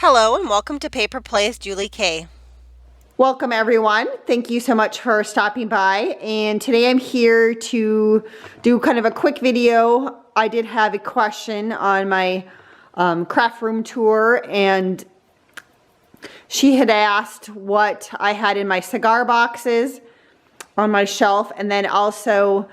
Hello and welcome to Paper Plays Julie K. Welcome everyone. Thank you so much for stopping by. And today I'm here to do kind of a quick video. I did have a question on my craft room tour, and she had asked what I had in my cigar boxes on my shelf, and then also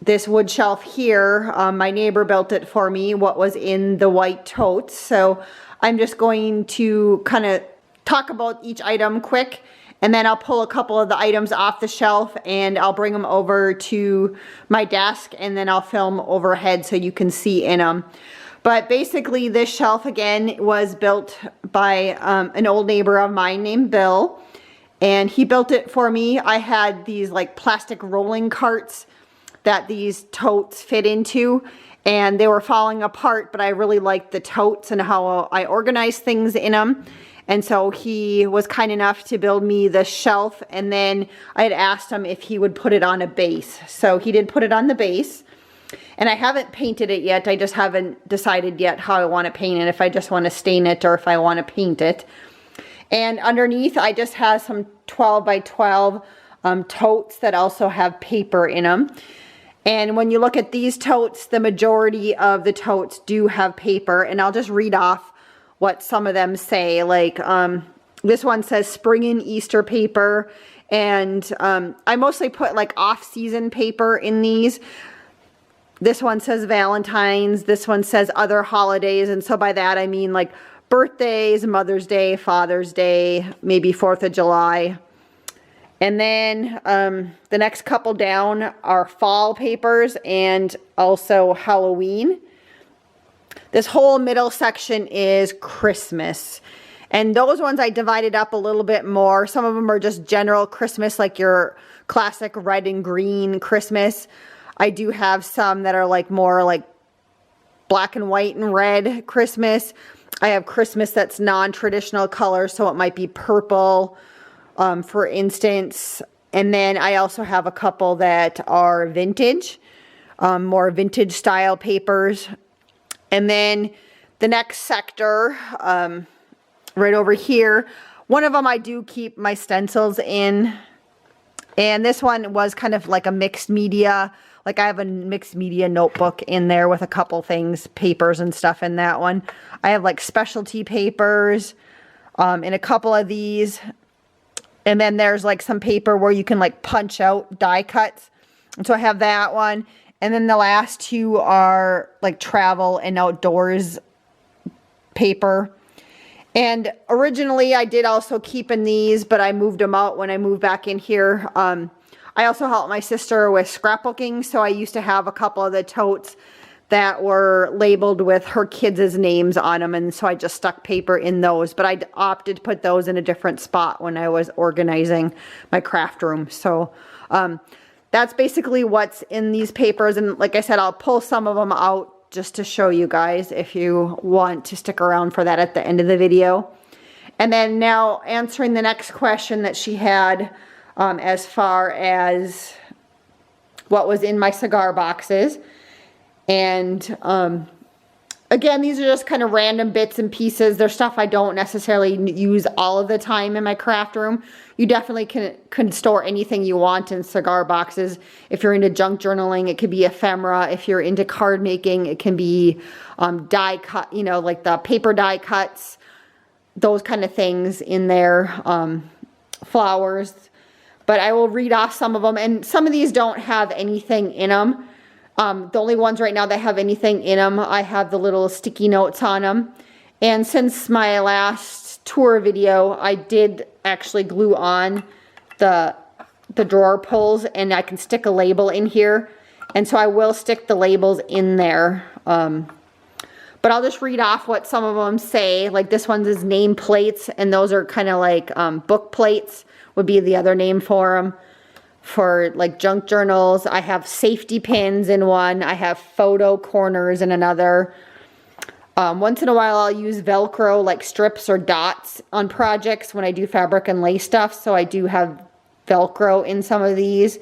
this wood shelf here. My neighbor built it for me, what was in the white totes. So I'm just going to kind of talk about each item quick, and then I'll pull a couple of the items off the shelf and I'll bring them over to my desk, and then I'll film overhead so you can see in them. But basically this shelf again was built by an old neighbor of mine named Bill, and he built it for me. I had these like plastic rolling carts that these totes fit into, and they were falling apart, but I really liked the totes and how I organized things in them. And so he was kind enough to build me the shelf, and then I had asked him if he would put it on a base. So he did put it on the base, and I haven't painted it yet. I just haven't decided yet how I want to paint it, if I just want to stain it or if I want to paint it. And underneath I just have some 12 by 12 totes that also have paper in them. And when you look at these totes, the majority of the totes do have paper, and I'll just read off what some of them say. Like this one says spring and Easter paper, and I mostly put like off-season paper in these. This one says Valentine's, this one says other holidays, and so by that I mean like birthdays, Mother's Day, Father's Day, maybe 4th of July. And then the next couple down are fall papers and also Halloween. This whole middle section is Christmas. And those ones I divided up a little bit more. Some of them are just general Christmas, like your classic red and green Christmas. I do have some that are like more like black and white and red Christmas. I have Christmas that's non-traditional color, so it might be purple, for instance. And then I also have a couple that are vintage, more vintage style papers. And then the next sector, right over here, one of them I do keep my stencils in. And this one was kind of like a mixed media. Like I have a mixed media notebook in there with a couple things, papers and stuff in that one. I have like specialty papers in a couple of these. And then there's like some paper where you can like punch out die cuts. And so I have that one. And then the last two are like travel and outdoors paper. And originally I did also keep in these, but I moved them out when I moved back in here. I also helped my sister with scrapbooking, so I used to have a couple of the totes that were labeled with her kids' names on them, and so I just stuck paper in those. But I opted to put those in a different spot when I was organizing my craft room. So that's basically what's in these papers, and like I said, I'll pull some of them out just to show you guys if you want to stick around for that at the end of the video. And then now answering the next question that she had, as far as what was in my cigar boxes. And again, these are just kind of random bits and pieces. They're stuff I don't necessarily use all of the time in my craft room. You definitely can store anything you want in cigar boxes. If you're into junk journaling, it could be ephemera. If you're into card making, it can be die cut, you know, like the paper die cuts, those kind of things in there, flowers. But I will read off some of them, and some of these don't have anything in them. The only ones right now that have anything in them, I have the little sticky notes on them. And since my last tour video, I did actually glue on the drawer pulls, and I can stick a label in here. And so I will stick the labels in there. But I'll just read off what some of them say. Like this one is name plates, and those are kind of like book plates would be the other name for them. For like junk journals, I have safety pins in one. I have photo corners in another. Once in a while I'll use Velcro like strips or dots on projects when I do fabric and lace stuff. So I do have Velcro in some of these.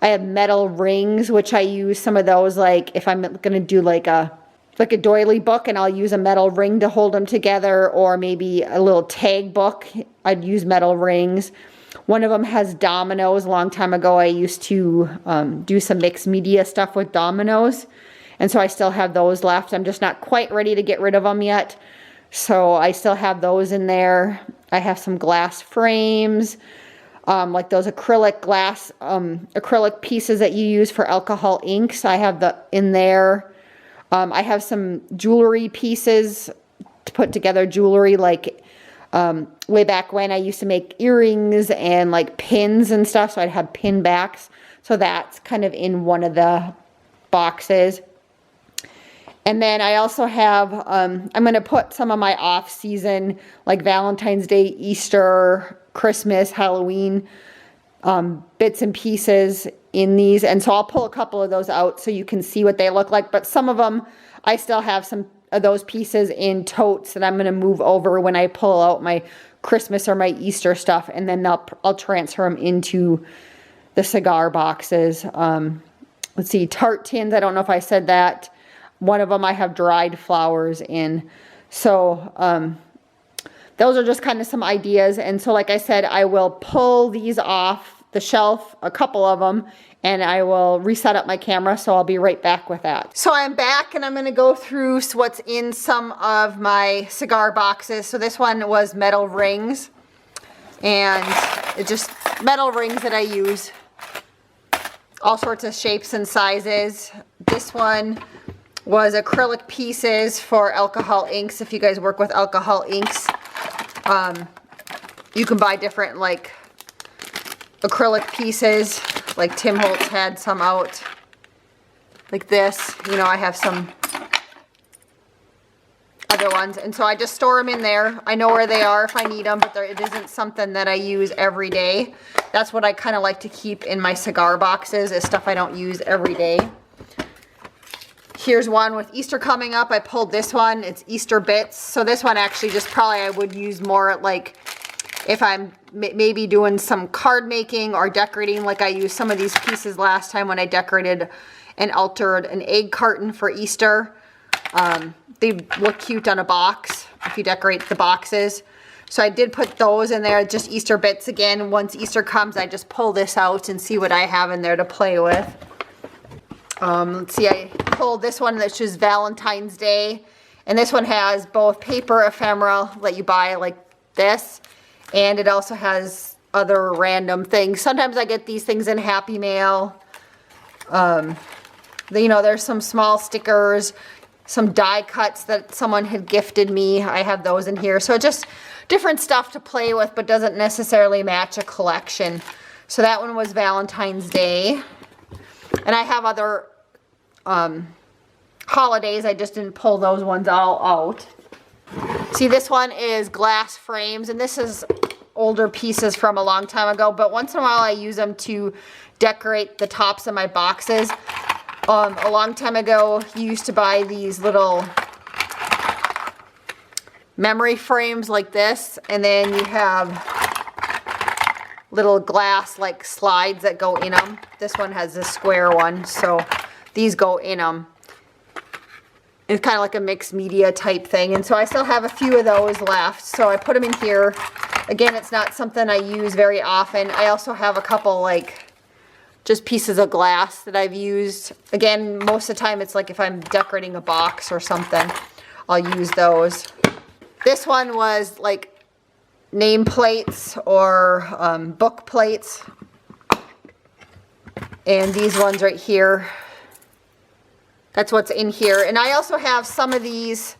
I have metal rings, which I use some of those like if I'm going to do like a like a doily book, and I'll use a metal ring to hold them together, or maybe a little tag book. I'd use metal rings. One of them has dominoes. A long time ago, I used to do some mixed media stuff with dominoes, and so I still have those left. I'm just not quite ready to get rid of them yet, so I still have those in there. I have some glass frames, like those acrylic glass, acrylic pieces that you use for alcohol inks. I have in there. I have some jewelry pieces to put together jewelry, like way back when I used to make earrings and like pins and stuff, so I'd have pin backs. So that's kind of in one of the boxes. And then I also have, I'm going to put some of my off-season, like Valentine's Day, Easter, Christmas, Halloween bits and pieces in these, and so I'll pull a couple of those out so you can see what they look like. But some of them, I still have some of those pieces in totes that I'm going to move over when I pull out my Christmas or my Easter stuff, and then I'll transfer them into the cigar boxes. Let's see, tart tins, I don't know if I said that. One of them I have dried flowers in. So those are just kind of some ideas. And so like I said, I will pull these off the shelf, a couple of them, and I will reset up my camera, so I'll be right back with that. So I'm back, and I'm going to go through what's in some of my cigar boxes. So this one was metal rings, and it's just metal rings that I use, all sorts of shapes and sizes. This one was acrylic pieces for alcohol inks. If you guys work with alcohol inks, you can buy different like acrylic pieces. Like Tim Holtz had some out like this. You know, I have some other ones, and so I just store them in there. I know where they are if I need them, but it isn't something that I use every day. That's what I kind of like to keep in my cigar boxes, is stuff I don't use every day. Here's one with Easter coming up. I pulled this one. It's Easter bits. So this one actually just probably I would use more like if I'm maybe doing some card making or decorating, like I used some of these pieces last time when I decorated and altered an egg carton for Easter. They look cute on a box if you decorate the boxes. So I did put those in there, just Easter bits again. Once Easter comes, I just pull this out and see what I have in there to play with. Let's see, I pulled this one that's just Valentine's Day. And this one has both paper ephemera that you buy like this, and it also has other random things. Sometimes I get these things in Happy Mail. You know, there's some small stickers, some die cuts that someone had gifted me. I have those in here. So just different stuff to play with, but doesn't necessarily match a collection. So that one was Valentine's Day. And I have other holidays. I just didn't pull those ones all out. See, this one is glass frames, and this is older pieces from a long time ago, but once in a while I use them to decorate the tops of my boxes. A long time ago, you used to buy these little memory frames like this, and then you have little glass like slides that go in them. This one has a square one, so these go in them. It's kind of like a mixed media type thing, and so I still have a few of those left, so I put them in here. Again, it's not something I use very often. I also have a couple like just pieces of glass that I've used. Again, most of the time it's like if I'm decorating a box or something, I'll use those. This one was like name plates or book plates. And these ones right here, that's what's in here. And I also have some of these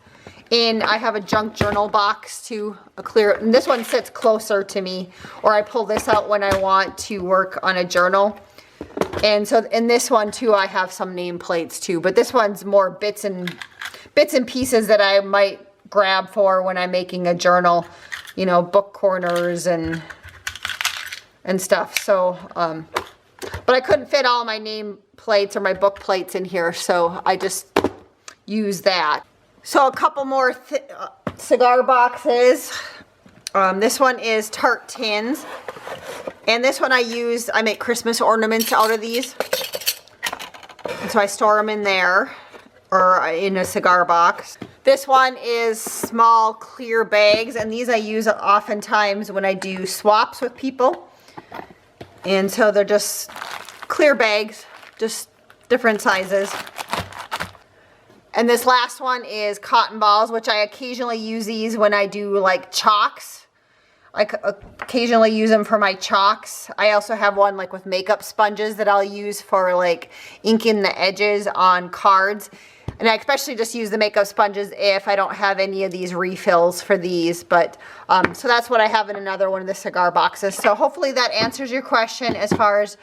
in, I have a junk journal box too, a clear, and this one sits closer to me, or I pull this out when I want to work on a journal. And so in this one too, I have some nameplates too, but this one's more bits and pieces that I might grab for when I'm making a journal, you know, book corners and stuff. So, but I couldn't fit all my name plates or my book plates in here, so I just use that. So a couple more cigar boxes. This one is tart tins. And this one I make Christmas ornaments out of these. And so I store them in there. or in a cigar box. This one is small clear bags, and these I use oftentimes when I do swaps with people. And so they're just clear bags, just different sizes. And this last one is cotton balls, which I occasionally use these when I do like chalks. I occasionally use them for my chalks. I also have one like with makeup sponges that I'll use for like inking the edges on cards. And I especially just use the makeup sponges if I don't have any of these refills for these. But so that's what I have in another one of the cigar boxes. So hopefully that answers your question as far as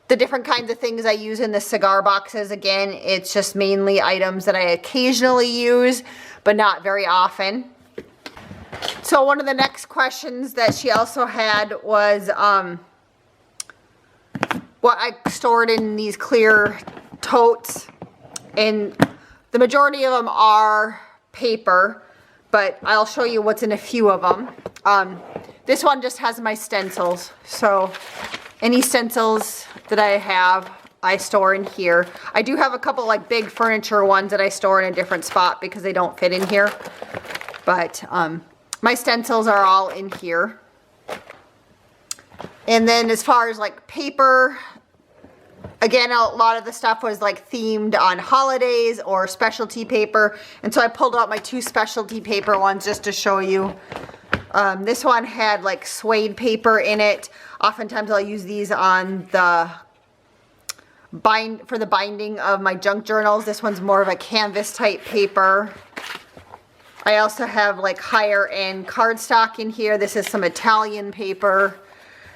the different kinds of things I use in the cigar boxes. Again, it's just mainly items that I occasionally use, but not very often. So one of the next questions that she also had was what I stored in these clear totes. And the majority of them are paper, but I'll show you what's in a few of them. This one just has my stencils. So any stencils that I have, I store in here. I do have a couple like big furniture ones that I store in a different spot because they don't fit in here. But my stencils are all in here. And then as far as like paper, again, a lot of the stuff was like themed on holidays or specialty paper. And so I pulled out my 2 specialty paper ones just to show you. This one had like suede paper in it. Oftentimes I'll use these on the for the binding of my junk journals. This one's more of a canvas type paper. I also have like higher end cardstock in here. This is some Italian paper.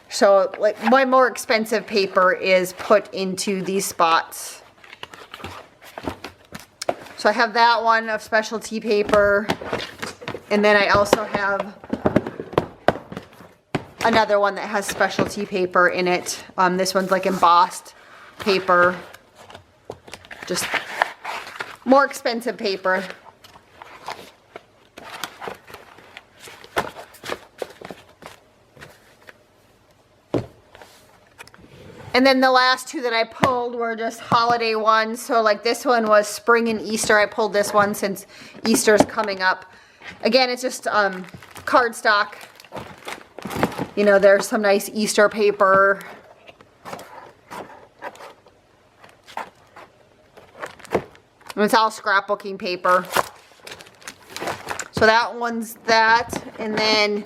So like my more expensive paper is put into these spots. So I have that one of specialty paper. And then I also have another one that has specialty paper in it. This one's like embossed paper. Just more expensive paper. And then the last 2 that I pulled were just holiday ones. So like this one was spring and Easter. I pulled this one since Easter's coming up. Again, it's just cardstock. You know, there's some nice Easter paper. And it's all scrapbooking paper. So that one's that. And then,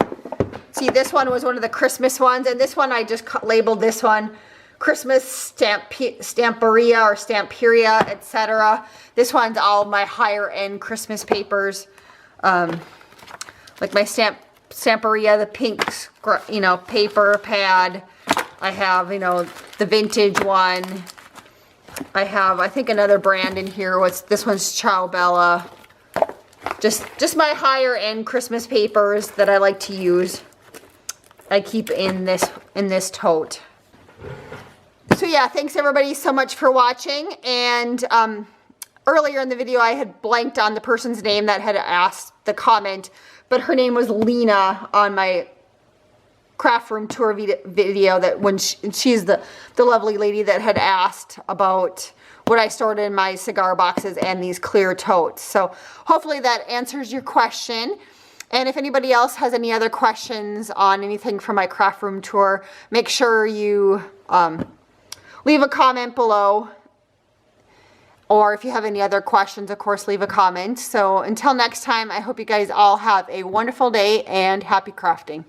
see, this one was one of the Christmas ones. And this one, I just labeled this one Christmas Stamperia or Stamperia, etc. This one's all my higher end Christmas papers. Like my Stamperia, the pink, you know, paper pad. I have, you know, the vintage one. I have, I think, another brand in here. This one's Ciao Bella. Just my higher end Christmas papers that I like to use. I keep in this tote. So yeah, thanks everybody so much for watching. And earlier in the video I had blanked on the person's name that had asked the comment, but her name was Lena on my craft room tour video, that when she's the lovely lady that had asked about what I stored in my cigar boxes and these clear totes. So hopefully that answers your question. And if anybody else has any other questions on anything from my craft room tour, make sure you leave a comment below. Or if you have any other questions, of course, leave a comment. So until next time, I hope you guys all have a wonderful day and happy crafting.